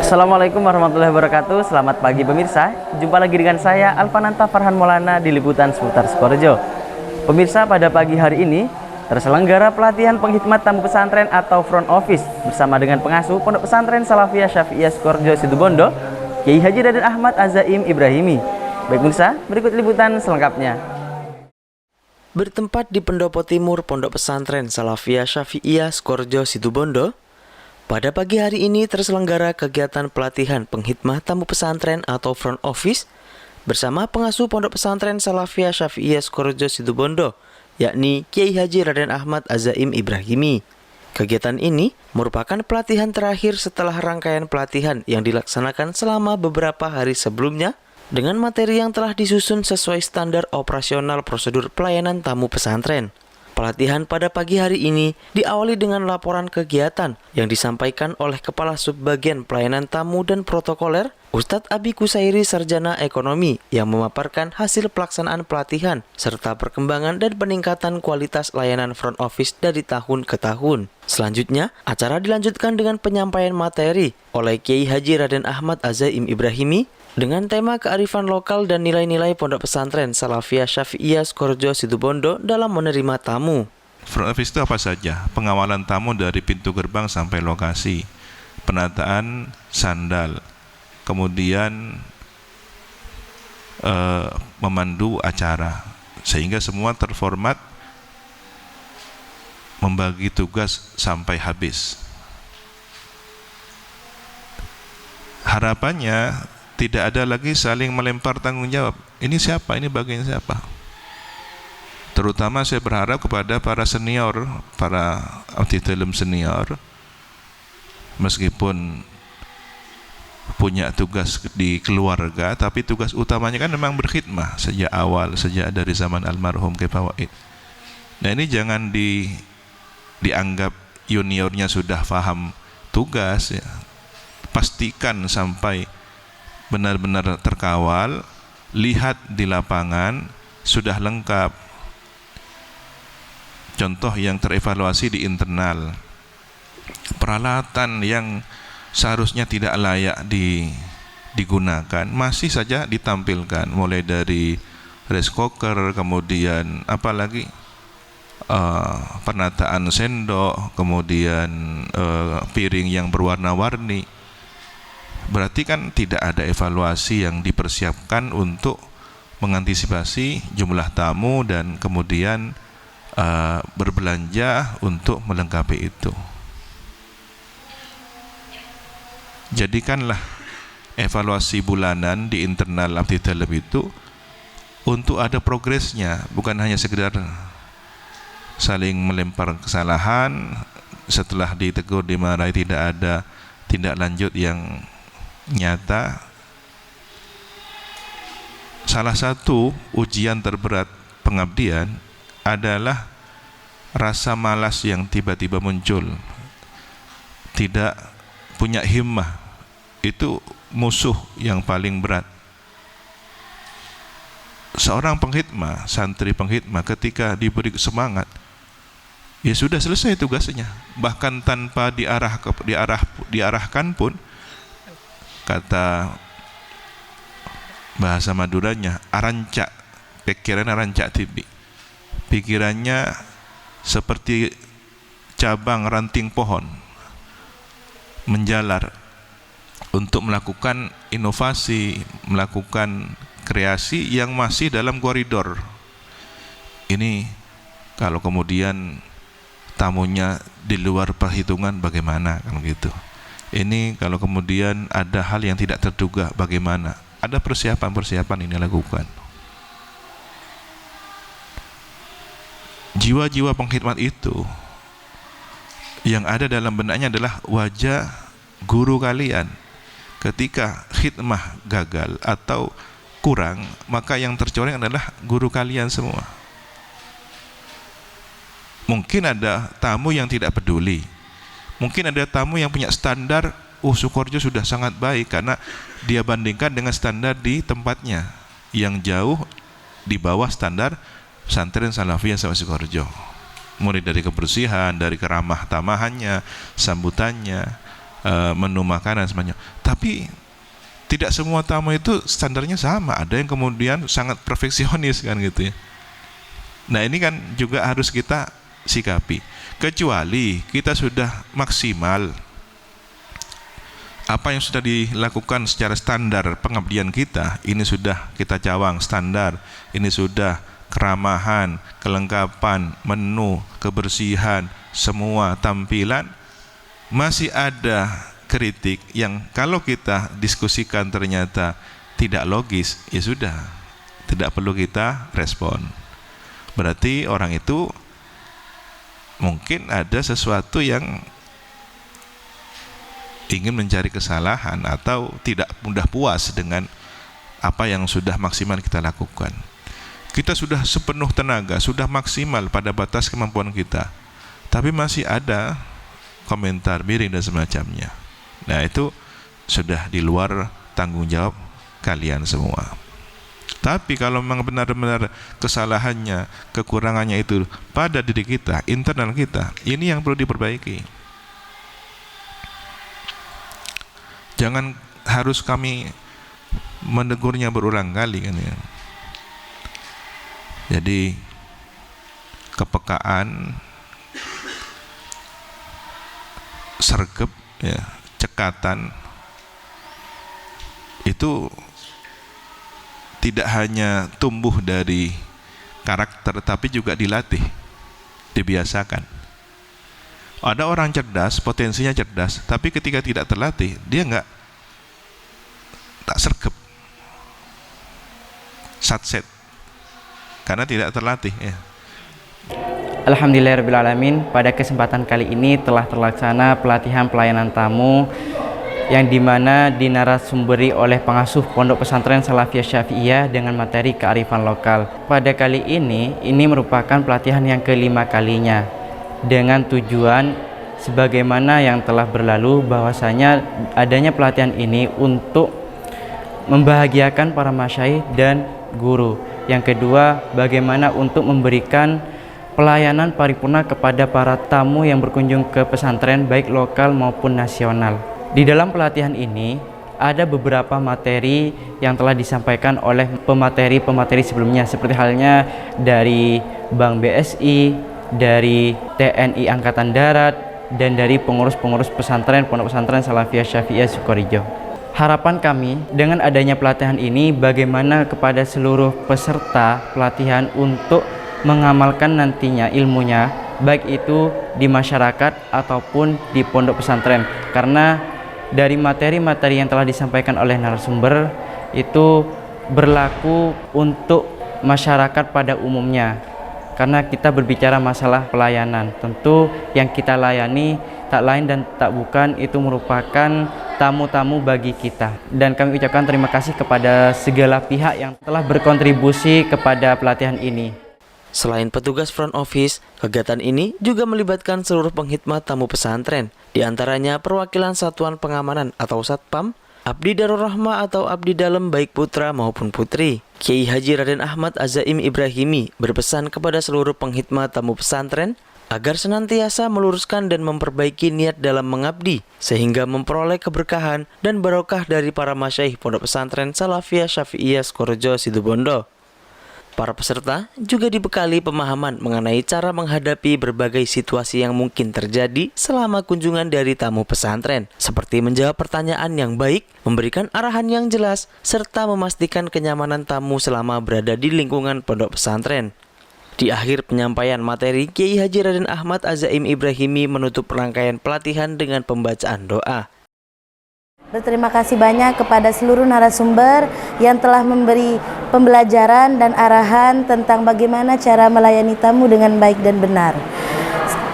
Assalamualaikum warahmatullahi wabarakatuh. Selamat pagi pemirsa. Jumpa lagi dengan saya Alfananta Farhan Maulana di liputan seputar Sukoharjo. Pemirsa, pada pagi hari ini terselenggara pelatihan penghikmat tamu pesantren atau front office bersama dengan pengasuh Pondok Pesantren Salafiyah Syafi'iyah Sukoharjo Situbondo, Kiai Haji Raden Ahmad Azaim Ibrahimi. Baik pemirsa, berikut liputan selengkapnya. Bertempat di Pendopo Timur Pondok Pesantren Salafiyah Syafi'iyah Sukoharjo Situbondo, pada pagi hari ini terselenggara kegiatan pelatihan penghikmah tamu pesantren atau front office bersama pengasuh Pondok Pesantren Salafiyah Syafi'iyah Sukoharjo Situbondo, yakni Kiai Haji Raden Ahmad Azaim Ibrahimi. Kegiatan ini merupakan pelatihan terakhir setelah rangkaian pelatihan yang dilaksanakan selama beberapa hari sebelumnya dengan materi yang telah disusun sesuai standar operasional prosedur pelayanan tamu pesantren. Pelatihan pada pagi hari ini diawali dengan laporan kegiatan yang disampaikan oleh Kepala Subbagian Pelayanan Tamu dan Protokoler, Ustadz Abi Kusairi Sarjana Ekonomi, yang memaparkan hasil pelaksanaan pelatihan serta perkembangan dan peningkatan kualitas layanan front office dari tahun ke tahun. Selanjutnya, acara dilanjutkan dengan penyampaian materi oleh Kiai Haji Raden Ahmad Azaim Ibrahimi dengan tema kearifan lokal dan nilai-nilai Pondok Pesantren Salafiyah Syafi'iyah Sukoharjo Situbondo dalam menerima tamu. Front office itu apa saja? Pengawalan tamu dari pintu gerbang sampai lokasi, penataan sandal, kemudian memandu acara, sehingga semua terformat, membagi tugas sampai habis. Harapannya tidak ada lagi saling melempar tanggung jawab. Ini siapa? Ini bagian siapa? Terutama saya berharap kepada para senior, para abdi dalam senior, meskipun punya tugas di keluarga, tapi tugas utamanya kan memang berkhidmah sejak awal, sejak dari zaman almarhum Kiai Fawaid. Nah, ini jangan dianggap juniornya sudah paham tugas, ya. Pastikan sampai benar-benar terkawal, lihat di lapangan sudah lengkap. Contoh yang terevaluasi di internal, peralatan yang seharusnya tidak layak digunakan masih saja ditampilkan, mulai dari rice cooker, kemudian apalagi penataan sendok, kemudian piring yang berwarna-warni. Berarti kan tidak ada evaluasi yang dipersiapkan untuk mengantisipasi jumlah tamu dan kemudian berbelanja untuk melengkapi itu. Jadikanlah evaluasi bulanan di internal abdi dalam itu untuk ada progresnya, bukan hanya sekedar saling melempar kesalahan, setelah ditegur dimarahi tidak ada tindak lanjut yang nyata. Salah satu ujian terberat pengabdian adalah rasa malas yang tiba-tiba muncul, tidak punya himmah. Itu musuh yang paling berat. Seorang penghikmah, santri penghikmah, ketika diberi semangat, ya sudah selesai tugasnya, bahkan tanpa diarahkan pun. Kata bahasa Maduranya, arancak, pikiran arancak tibi. Pikirannya seperti cabang ranting pohon menjalar untuk melakukan inovasi, melakukan kreasi yang masih dalam koridor. Ini kalau kemudian tamunya di luar perhitungan bagaimana, kan gitu. Ini kalau kemudian ada hal yang tidak terduga bagaimana? Ada persiapan-persiapan ini lakukan. Jiwa-jiwa pengkhidmat itu yang ada dalam benaknya adalah wajah guru kalian. Ketika khidmah gagal atau kurang, maka yang tercoreng adalah guru kalian semua. Mungkin ada tamu yang tidak peduli. Mungkin ada tamu yang punya standar, Sukoharjo sudah sangat baik, karena dia bandingkan dengan standar di tempatnya yang jauh di bawah standar pesantren Salafiyah Sukoharjo. Mulai dari kebersihan, dari keramah tamahannya, sambutannya, menu makanan semuanya. Tapi tidak semua tamu itu standarnya sama. Ada yang kemudian sangat perfeksionis kan gitu ya. Nah ini kan juga harus kita sikapi. Kecuali kita sudah maksimal apa yang sudah dilakukan secara standar pengabdian kita, ini sudah kita cawang standar, ini sudah keramahan, kelengkapan, menu, kebersihan, semua tampilan, masih ada kritik yang kalau kita diskusikan ternyata tidak logis, ya sudah, tidak perlu kita respon. Berarti orang itu mungkin ada sesuatu yang ingin mencari kesalahan atau tidak mudah puas dengan apa yang sudah maksimal kita lakukan. Kita sudah sepenuh tenaga, sudah maksimal pada batas kemampuan kita, tapi masih ada komentar miring dan semacamnya. Nah itu sudah di luar tanggung jawab kalian semua. Tapi kalau memang benar-benar kesalahannya, kekurangannya itu pada diri kita, internal kita, ini yang perlu diperbaiki. Jangan harus kami menegurnya berulang kali kan ya. Jadi kepekaan, sergap ya, cekatan itu tidak hanya tumbuh dari karakter tapi juga dilatih, dibiasakan. Ada orang cerdas, potensinya cerdas, tapi ketika tidak terlatih, dia tak sergap, satset, karena tidak terlatih ya. Alhamdulillahirrahmanirrahim, pada kesempatan kali ini telah terlaksana pelatihan pelayanan tamu yang dimana dinarasumberi oleh pengasuh Pondok Pesantren Salafiyah Syafi'iyah dengan materi kearifan lokal. Pada kali ini merupakan pelatihan yang kelima kalinya, dengan tujuan sebagaimana yang telah berlalu bahwasanya adanya pelatihan ini untuk membahagiakan para masyayikh dan guru. Yang kedua, bagaimana untuk memberikan pelayanan paripurna kepada para tamu yang berkunjung ke pesantren baik lokal maupun nasional. Di dalam pelatihan ini ada beberapa materi yang telah disampaikan oleh pemateri sebelumnya, seperti halnya dari Bank BSI, dari TNI Angkatan Darat, dan dari pengurus-pengurus pesantren Pondok Pesantren Salafiyah Syafi'iyah Sukorejo. Harapan kami dengan adanya pelatihan ini bagaimana kepada seluruh peserta pelatihan untuk mengamalkan nantinya ilmunya, baik itu di masyarakat ataupun di pondok pesantren. Karena dari materi-materi yang telah disampaikan oleh narasumber itu berlaku untuk masyarakat pada umumnya. Karena kita berbicara masalah pelayanan, tentu yang kita layani tak lain dan tak bukan itu merupakan tamu-tamu bagi kita. Dan kami ucapkan terima kasih kepada segala pihak yang telah berkontribusi kepada pelatihan ini. Selain petugas front office, kegiatan ini juga melibatkan seluruh pengkhidmat tamu pesantren, di antaranya perwakilan Satuan Pengamanan atau Satpam, Abdi Darur Rahmah atau abdi dalam baik putra maupun putri. Kiai Haji Raden Ahmad Azaim Ibrahimi berpesan kepada seluruh pengkhidmat tamu pesantren agar senantiasa meluruskan dan memperbaiki niat dalam mengabdi, sehingga memperoleh keberkahan dan barokah dari para masyayikh Pondok Pesantren Salafiyah Syafi'iyah Sukorejo Situbondo. Para peserta juga dibekali pemahaman mengenai cara menghadapi berbagai situasi yang mungkin terjadi selama kunjungan dari tamu pesantren, seperti menjawab pertanyaan yang baik, memberikan arahan yang jelas, serta memastikan kenyamanan tamu selama berada di lingkungan pondok pesantren. Di akhir penyampaian materi, Kiai Haji Raden Ahmad Azaim Ibrahimi menutup rangkaian pelatihan dengan pembacaan doa. Berterima kasih banyak kepada seluruh narasumber yang telah memberi pembelajaran dan arahan tentang bagaimana cara melayani tamu dengan baik dan benar.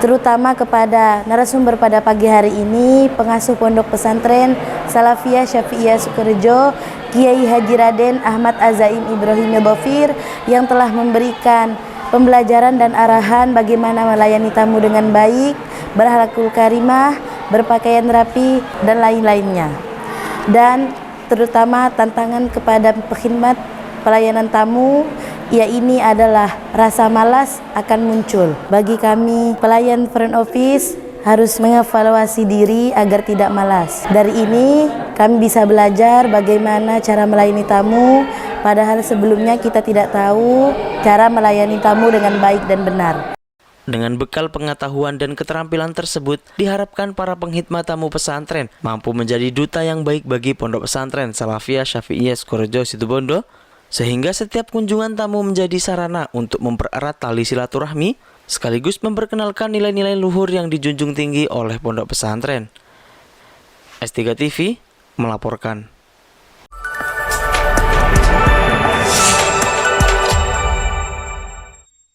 Terutama kepada narasumber pada pagi hari ini, pengasuh Pondok Pesantren Salafiyah Syafi'iyah Sukorejo, Kiai Haji Raden Ahmad Azaim Ibrahimi Dhafir, yang telah memberikan pembelajaran dan arahan bagaimana melayani tamu dengan baik, berakhlakul karimah, berpakaian rapi, dan lain-lainnya. Dan terutama tantangan kepada pengkhidmat pelayanan tamu, ya ini adalah rasa malas akan muncul. Bagi kami pelayan front office, harus mengevaluasi diri agar tidak malas. Dari ini kami bisa belajar bagaimana cara melayani tamu, padahal sebelumnya kita tidak tahu cara melayani tamu dengan baik dan benar. Dengan bekal pengetahuan dan keterampilan tersebut, diharapkan para penghidmat tamu pesantren mampu menjadi duta yang baik bagi Pondok Pesantren Salafiyah Syafi'iyah Sukorejo Situbondo, sehingga setiap kunjungan tamu menjadi sarana untuk mempererat tali silaturahmi, sekaligus memperkenalkan nilai-nilai luhur yang dijunjung tinggi oleh Pondok Pesantren. S3 TV melaporkan.